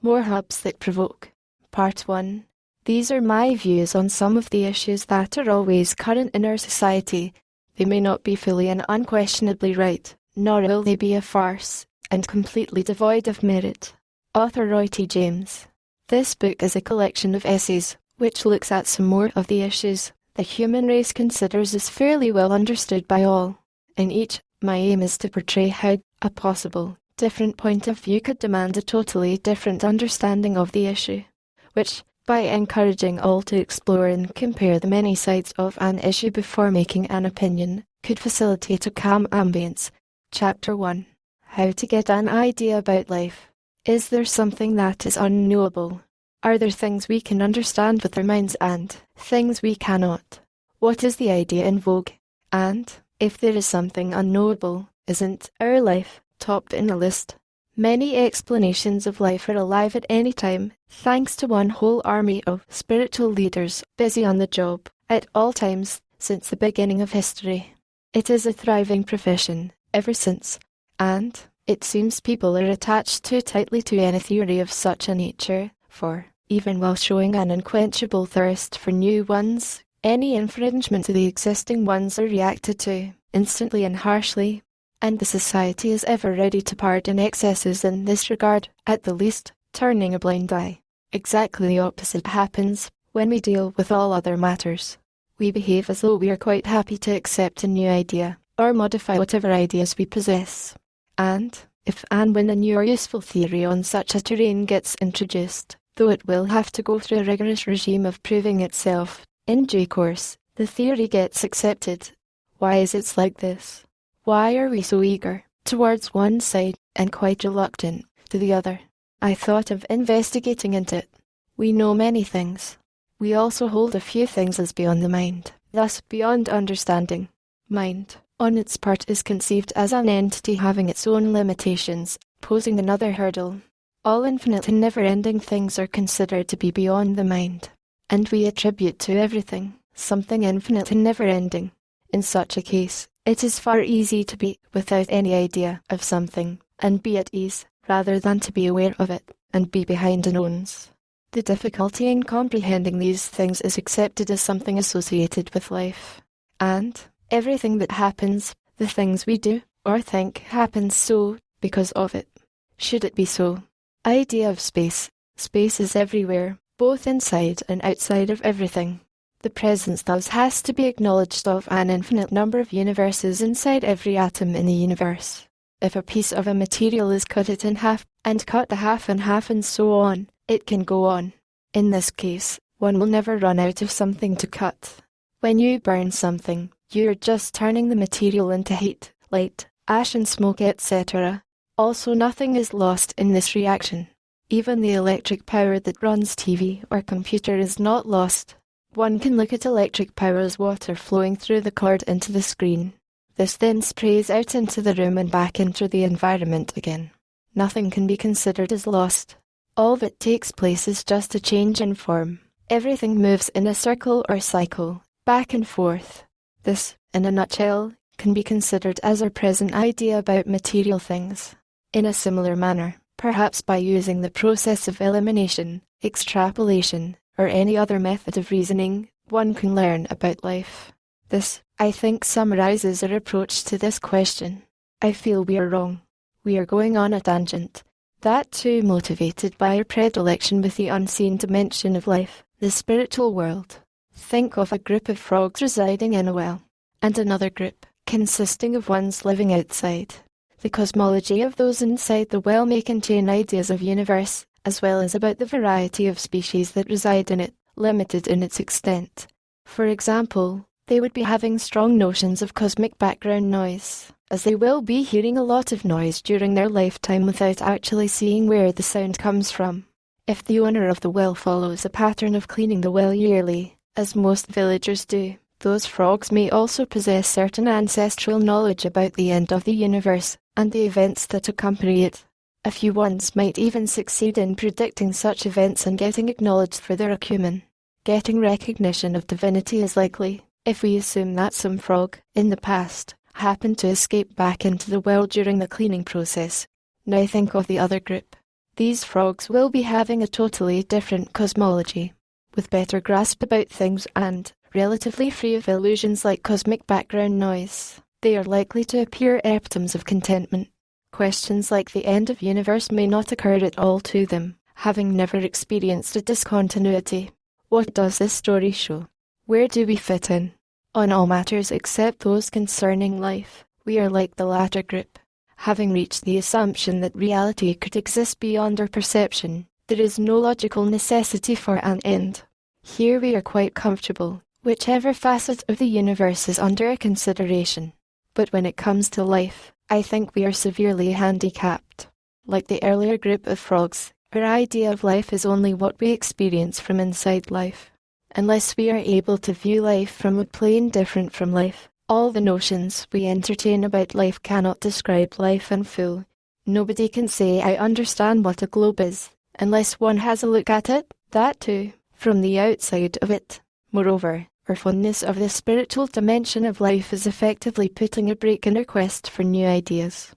More Hubs that Provoke. Part 1. These are my views on some of the issues that are always current in our society. They may not be fully and unquestionably right, nor will they be a farce, and completely devoid of merit. Author Roy T. James. This book is a collection of essays, which looks at some more of the issues the human race considers as fairly well understood by all. In each, my aim is to portray how a possible, different point of view could demand a totally different understanding of the issue, which, by encouraging all to explore and compare the many sides of an issue before making an opinion, could facilitate a calm ambience. Chapter 1. How to get an idea about life. Is there something that is unknowable? Are there things we can understand with our minds and things we cannot? What is the idea in vogue? And, if there is something unknowable, isn't our life topped in the list? Many explanations of life are alive at any time, thanks to one whole army of spiritual leaders busy on the job, at all times, since the beginning of history. It is a thriving profession, ever since, and it seems people are attached too tightly to any theory of such a nature, for, even while showing an unquenchable thirst for new ones, any infringement to the existing ones are reacted to, instantly and harshly, and the society is ever ready to pardon excesses in this regard, at the least, turning a blind eye. Exactly the opposite happens when we deal with all other matters. We behave as though we are quite happy to accept a new idea, or modify whatever ideas we possess. And, if and when a new or useful theory on such a terrain gets introduced, though it will have to go through a rigorous regime of proving itself, in due course, the theory gets accepted. Why is it like this? Why are we so eager towards one side and quite reluctant to the other? I thought of investigating into it. We know many things. We also hold a few things as beyond the mind, thus beyond understanding. Mind, on its part, is conceived as an entity having its own limitations, posing another hurdle. All infinite and never-ending things are considered to be beyond the mind, and we attribute to everything something infinite and never-ending. In such a case, it is far easier to be without any idea of something, and be at ease, rather than to be aware of it, and be behind the nose. The difficulty in comprehending these things is accepted as something associated with life. And everything that happens, the things we do, or think, happens so, because of it. Should it be so? Idea of space. Space is everywhere, both inside and outside of everything. The presence thus has to be acknowledged of an infinite number of universes inside every atom in the universe. If a piece of a material is cut it in half, and cut the half in half and so on, it can go on. In this case, one will never run out of something to cut. When you burn something, you are just turning the material into heat, light, ash and smoke, etc. Also, nothing is lost in this reaction. Even the electric power that runs TV or computer is not lost. One can look at electric power as water flowing through the cord into the screen. This then sprays out into the room and back into the environment again. Nothing can be considered as lost. All that takes place is just a change in form. Everything moves in a circle or cycle, back and forth. This, in a nutshell, can be considered as our present idea about material things. In a similar manner, perhaps by using the process of elimination, extrapolation, or any other method of reasoning, one can learn about life. This, I think, summarizes our approach to this question. I feel we are wrong. We are going on a tangent. That too motivated by our predilection with the unseen dimension of life, the spiritual world. Think of a group of frogs residing in a well, and another group, consisting of ones living outside. The cosmology of those inside the well may contain ideas of universe, as well as about the variety of species that reside in it, limited in its extent. For example, they would be having strong notions of cosmic background noise, as they will be hearing a lot of noise during their lifetime without actually seeing where the sound comes from. If the owner of the well follows a pattern of cleaning the well yearly, as most villagers do, those frogs may also possess certain ancestral knowledge about the end of the universe, and the events that accompany it. A few ones might even succeed in predicting such events and getting acknowledged for their acumen. Getting recognition of divinity is likely, if we assume that some frog, in the past, happened to escape back into the well during the cleaning process. Now think of the other group. these frogs will be having a totally different cosmology, with better grasp about things and relatively free of illusions like cosmic background noise. They are likely to appear epitomes of contentment. Questions like the end of universe may not occur at all to them, having never experienced a discontinuity. What does this story show? Where do we fit in? On all matters except those concerning life, we are like the latter group. Having reached the assumption that reality could exist beyond our perception, there is no logical necessity for an end. Here we are quite comfortable, whichever facet of the universe is under consideration. But when it comes to life, I think we are severely handicapped. Like the earlier group of frogs, our idea of life is only what we experience from inside life. Unless we are able to view life from a plane different from life, all the notions we entertain about life cannot describe life in full. Nobody can say I understand what a globe is, unless one has a look at it, that too, from the outside of it. Moreover, our fondness of the spiritual dimension of life is effectively putting a brake in our quest for new ideas.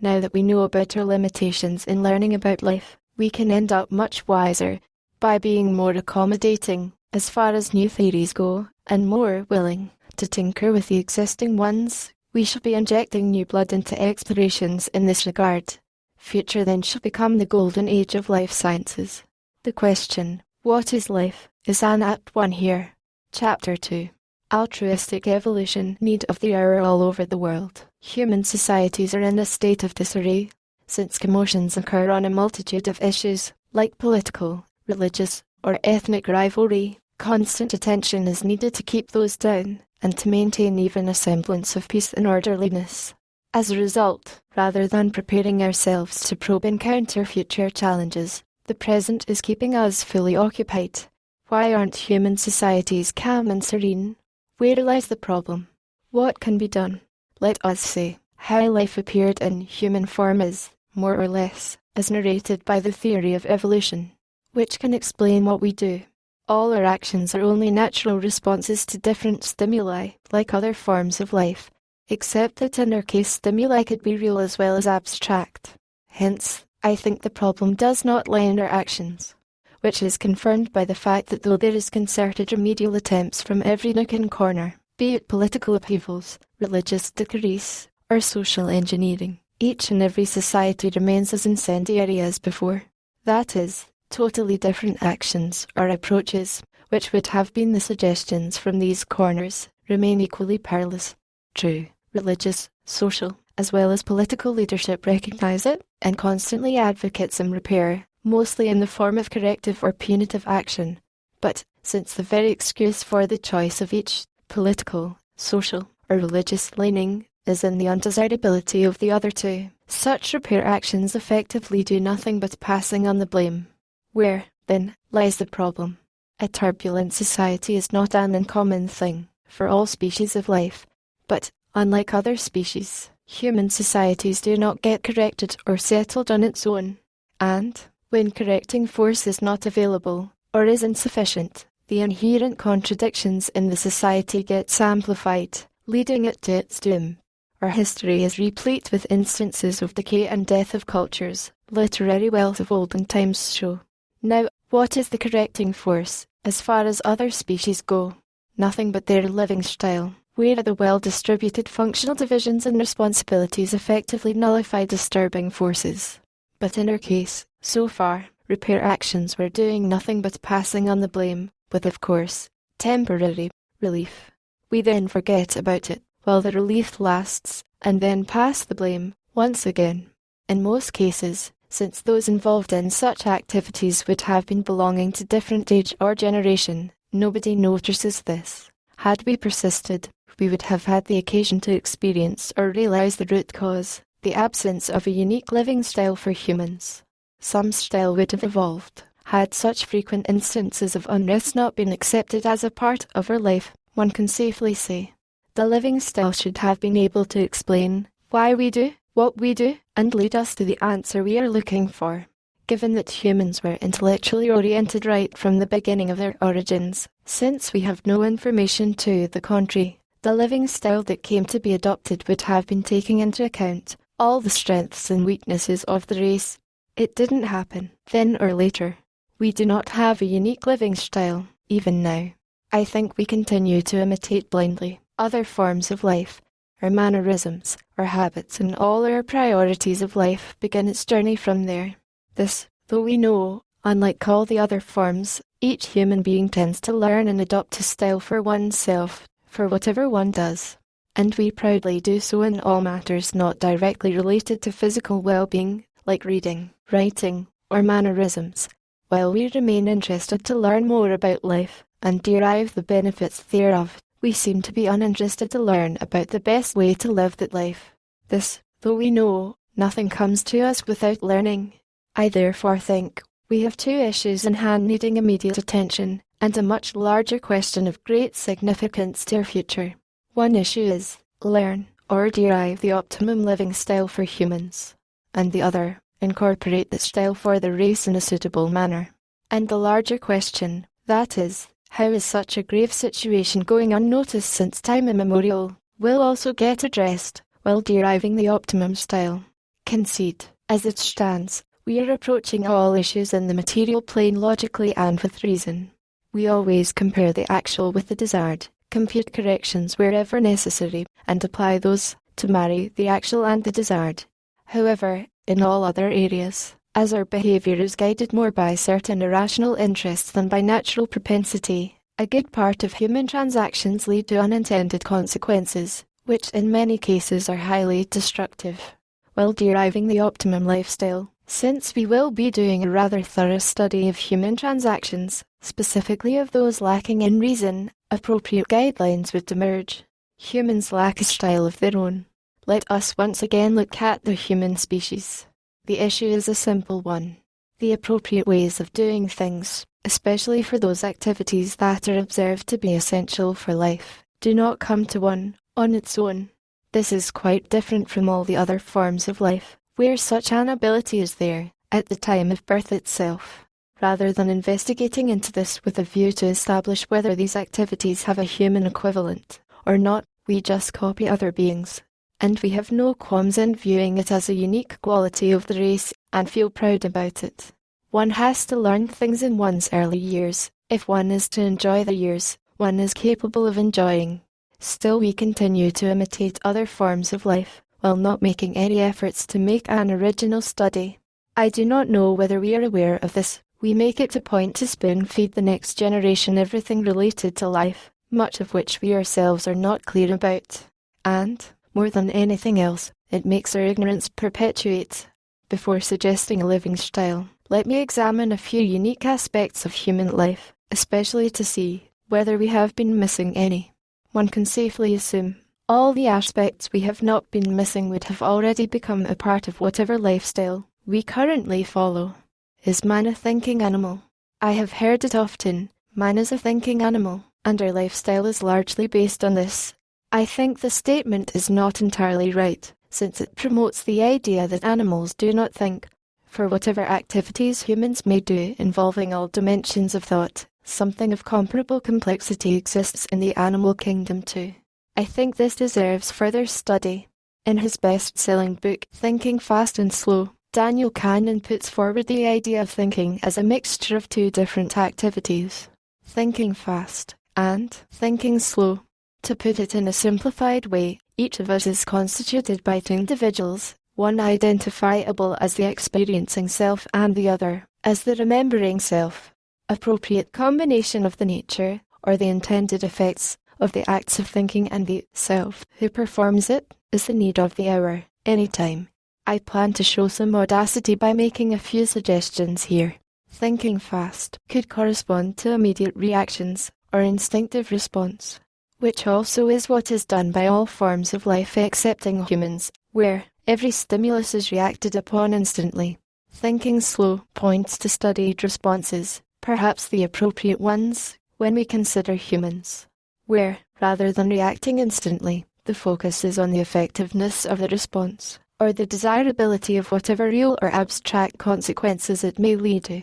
Now that we know about our limitations in learning about life, we can end up much wiser by being more accommodating as far as new theories go, and more willing to tinker with the existing ones. We shall be injecting new blood into explorations in this regard. Future then shall become the golden age of life sciences. The question, what is life, is an apt one here. Chapter 2. Altruistic evolution, need of the hour all over the world. Human societies are in a state of disarray, since commotions occur on a multitude of issues, like political, religious, or ethnic rivalry. Constant attention is needed to keep those down, and to maintain even a semblance of peace and orderliness. As a result, rather than preparing ourselves to probe and counter future challenges, the present is keeping us fully occupied. Why aren't human societies calm and serene? Where lies the problem? What can be done? Let us say, how life appeared in human form is, more or less, as narrated by the theory of evolution, which can explain what we do. All our actions are only natural responses to different stimuli, like other forms of life, except that in our case stimuli could be real as well as abstract. Hence, I think the problem does not lie in our actions, which is confirmed by the fact that though there is concerted remedial attempts from every nook and corner, be it political upheavals, religious decrees, or social engineering, each and every society remains as incendiary as before. That is, totally different actions or approaches, which would have been the suggestions from these corners, remain equally perilous. True, religious, social, as well as political leadership recognize it, and constantly advocate some repair, mostly in the form of corrective or punitive action. But, since the very excuse for the choice of each political, social, or religious leaning is in the undesirability of the other two, such repair actions effectively do nothing but passing on the blame. Where, then, lies the problem? A turbulent society is not an uncommon thing for all species of life, but, unlike other species, human societies do not get corrected or settled on its own. And, when correcting force is not available, or is insufficient, the inherent contradictions in the society gets amplified, leading it to its doom. Our history is replete with instances of decay and death of cultures, literary wealth of olden times show. Now, what is the correcting force, as far as other species go? Nothing but their living style, where the well-distributed functional divisions and responsibilities effectively nullify disturbing forces. But in our case, so far, repair actions were doing nothing but passing on the blame, with of course, temporary relief. We then forget about it, while the relief lasts, and then pass the blame, once again. In most cases, since those involved in such activities would have been belonging to different age or generation, nobody notices this. Had we persisted, we would have had the occasion to experience or realize the root cause, the absence of a unique living style for humans. Some style would have evolved, had such frequent instances of unrest not been accepted as a part of our life, one can safely say. The living style should have been able to explain why we do what we do, and lead us to the answer we are looking for. Given that humans were intellectually oriented right from the beginning of their origins, since we have no information to the contrary, the living style that came to be adopted would have been taking into account all the strengths and weaknesses of the race. It didn't happen, then or later. We do not have a unique living style, even now. I think we continue to imitate blindly other forms of life. Our mannerisms, our habits, and all our priorities of life begin its journey from there. This, though we know, unlike all the other forms, each human being tends to learn and adopt a style for oneself, for whatever one does. And we proudly do so in all matters not directly related to physical well-being, like reading, writing, or mannerisms, while we remain interested to learn more about life and derive the benefits thereof. We seem to be uninterested to learn about the best way to live that life. This, though we know, nothing comes to us without learning. I therefore think we have two issues in hand needing immediate attention, and a much larger question of great significance to our future. One issue is, learn, or derive the optimum living style for humans, and the other, incorporate that style for the race in a suitable manner. And the larger question, that is, how is such a grave situation going unnoticed since time immemorial, will also get addressed, while deriving the optimum style. Concede, as it stands, we are approaching all issues in the material plane logically and with reason. We always compare the actual with the desired, compute corrections wherever necessary, and apply those to marry the actual and the desired. However, in all other areas, as our behavior is guided more by certain irrational interests than by natural propensity, a good part of human transactions lead to unintended consequences, which in many cases are highly destructive. While deriving the optimum lifestyle, since we will be doing a rather thorough study of human transactions, specifically of those lacking in reason, appropriate guidelines would emerge. Humans lack a style of their own. Let us once again look at the human species. The issue is a simple one. The appropriate ways of doing things, especially for those activities that are observed to be essential for life, do not come to one on its own. This is quite different from all the other forms of life, where such an ability is there, at the time of birth itself. Rather than investigating into this with a view to establish whether these activities have a human equivalent, or not, we just copy other beings. And we have no qualms in viewing it as a unique quality of the race, and feel proud about it. One has to learn things in one's early years, if one is to enjoy the years one is capable of enjoying. Still we continue to imitate other forms of life, while not making any efforts to make an original study. I do not know whether we are aware of this. We make it a point to spoon-feed the next generation everything related to life, much of which we ourselves are not clear about. And, more than anything else, it makes our ignorance perpetuate. Before suggesting a living style, let me examine a few unique aspects of human life, especially to see whether we have been missing any. One can safely assume all the aspects we have not been missing would have already become a part of whatever lifestyle we currently follow. Is man a thinking animal? I have heard it often, man is a thinking animal, and our lifestyle is largely based on this. I think the statement is not entirely right, since it promotes the idea that animals do not think. For whatever activities humans may do involving all dimensions of thought, something of comparable complexity exists in the animal kingdom too. I think this deserves further study. In his best-selling book, Thinking Fast and Slow, Daniel Kahneman puts forward the idea of thinking as a mixture of two different activities, thinking fast and thinking slow. To put it in a simplified way, each of us is constituted by two individuals, one identifiable as the experiencing self and the other as the remembering self. Appropriate combination of the nature, or the intended effects, of the acts of thinking and the self who performs it, is the need of the hour, any time. I plan to show some audacity by making a few suggestions here. Thinking fast could correspond to immediate reactions, or instinctive response, which also is what is done by all forms of life excepting humans, where every stimulus is reacted upon instantly. Thinking slow points to studied responses, perhaps the appropriate ones, when we consider humans, where, rather than reacting instantly, the focus is on the effectiveness of the response, or the desirability of whatever real or abstract consequences it may lead to,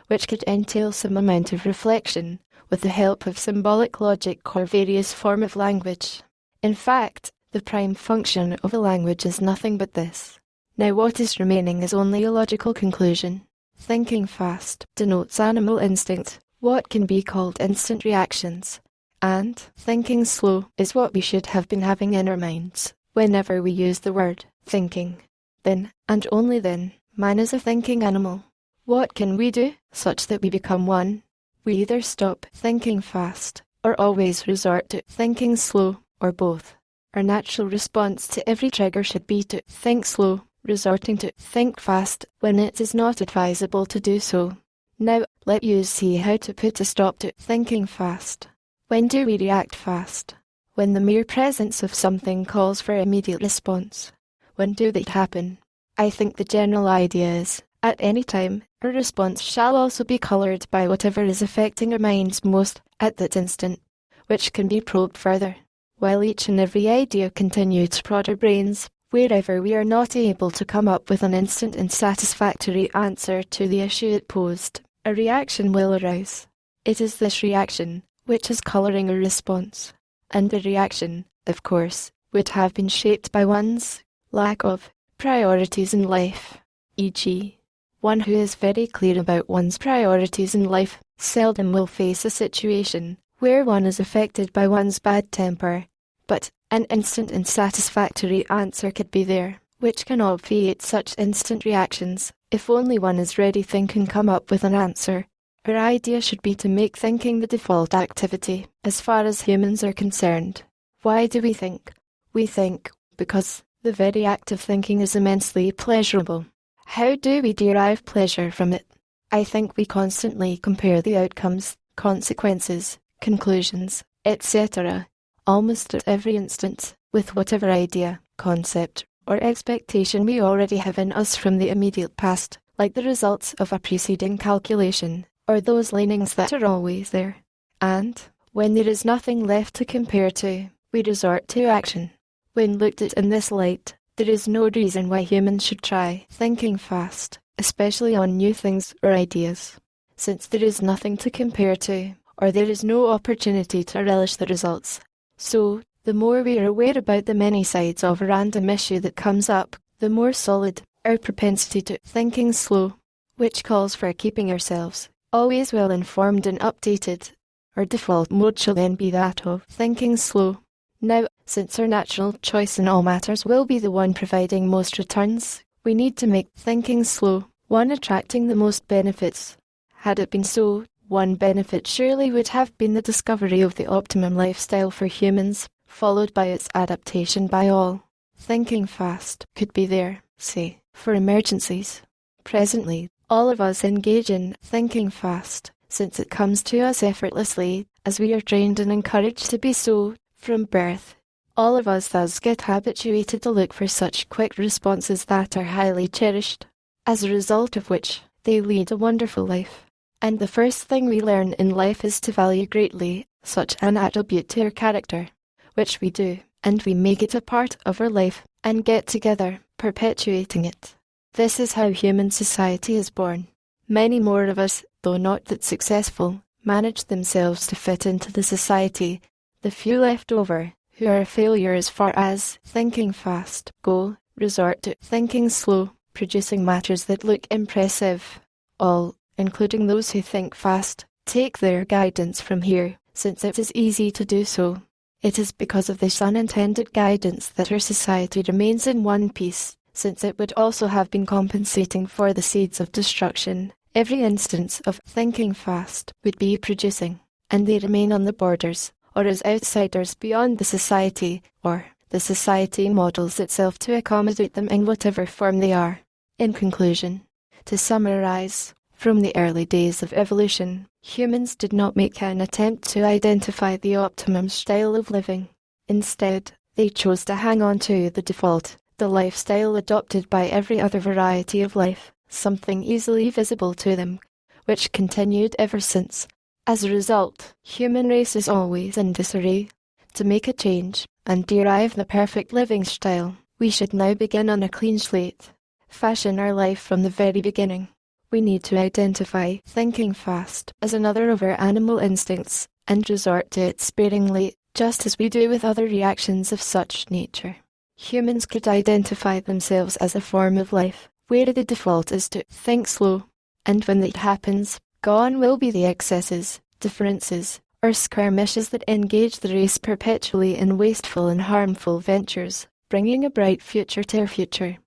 which could entail some amount of reflection, with the help of symbolic logic or various form of language. In fact, the prime function of a language is nothing but this. Now what is remaining is only a logical conclusion. Thinking fast denotes animal instinct, what can be called instant reactions. And thinking slow is what we should have been having in our minds whenever we use the word thinking. Then, and only then, man is a thinking animal. What can we do such that we become one? We either stop thinking fast or always resort to thinking slow, or both. Our natural response to every trigger should be to think slow, resorting to think fast when it is not advisable to do so. Now, let us see how to put a stop to thinking fast. When do we react fast? When the mere presence of something calls for immediate response. When do they happen? I think the general idea is, at any time, our response shall also be coloured by whatever is affecting our minds most at that instant, which can be probed further, while each and every idea continue to prod our brains, wherever we are not able to come up with an instant and satisfactory answer to the issue it posed, a reaction will arise. It is this reaction which is colouring our response, and the reaction, of course, would have been shaped by one's lack of priorities in life, e.g., one who is very clear about one's priorities in life seldom will face a situation where one is affected by one's bad temper, but an instant and satisfactory answer could be there, which can obviate such instant reactions, if only one is ready to think and come up with an answer. Our idea should be to make thinking the default activity, as far as humans are concerned. Why do we think? We think because the very act of thinking is immensely pleasurable. How do we derive pleasure from it? I think we constantly compare the outcomes, consequences, conclusions, etc., almost at every instant, with whatever idea, concept, or expectation we already have in us from the immediate past, like the results of a preceding calculation, or those leanings that are always there. And, when there is nothing left to compare to, we resort to action. When looked at in this light, there is no reason why humans should try thinking fast, especially on new things or ideas, since there is nothing to compare to, or there is no opportunity to relish the results. So, the more we are aware about the many sides of a random issue that comes up, the more solid our propensity to thinking slow, which calls for keeping ourselves always well informed and updated. Our default mode shall then be that of thinking slow. Now, since our natural choice in all matters will be the one providing most returns, we need to make thinking slow one attracting the most benefits. Had it been so, one benefit surely would have been the discovery of the optimum lifestyle for humans, followed by its adaptation by all. Thinking fast could be there, say, for emergencies. Presently, all of us engage in thinking fast, since it comes to us effortlessly, as we are trained and encouraged to be so from birth. All of us thus get habituated to look for such quick responses that are highly cherished, as a result of which they lead a wonderful life. And the first thing we learn in life is to value greatly such an attribute to our character, which we do, and we make it a part of our life, and get together, perpetuating it. This is how human society is born. Many more of us, though not that successful, manage themselves to fit into the society. The few left over, who are a failure as far as thinking fast go, resort to thinking slow, producing matters that look impressive. All, including those who think fast, take their guidance from here, since it is easy to do so. It is because of this unintended guidance that our society remains in one piece, since it would also have been compensating for the seeds of destruction every instance of thinking fast would be producing, and they remain on the borders, or as outsiders beyond the society, or the society models itself to accommodate them in whatever form they are. In conclusion, to summarize, from the early days of evolution, humans did not make an attempt to identify the optimum style of living. Instead, they chose to hang on to the default, the lifestyle adopted by every other variety of life, something easily visible to them, which continued ever since. As a result, human race is always in disarray. To make a change, and derive the perfect living style, we should now begin on a clean slate, fashion our life from the very beginning. We need to identify thinking fast as another of our animal instincts, and resort to it sparingly, just as we do with other reactions of such nature. Humans could identify themselves as a form of life, where the default is to think slow. And when that happens, gone will be the excesses, differences, or skirmishes that engage the race perpetually in wasteful and harmful ventures, bringing a bright future to our future.